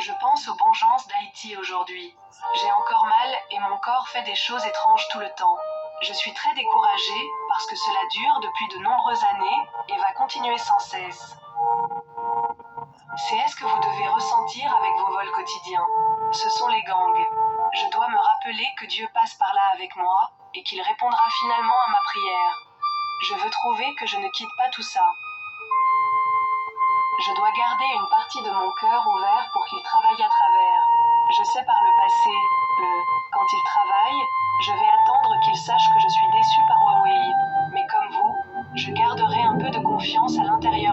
Je pense aux vengeances d'Haïti aujourd'hui. J'ai encore mal et mon corps fait des choses étranges tout le temps. Je suis très découragée parce que cela dure depuis de nombreuses années et va continuer sans cesse. C'est ce que vous devez ressentir avec vos vols quotidiens. Ce sont les gangs. Je dois me rappeler que Dieu passe par là avec moi et qu'il répondra finalement à ma prière. Je veux trouver que je ne quitte pas tout ça. Je dois garder une partie de mon cœur ouvert pour qu'il travaille à travers. Je sais par le passé, quand il travaille, je vais attendre qu'il sache que je suis déçue par Huawei. Mais comme vous, je garderai un peu de confiance à l'intérieur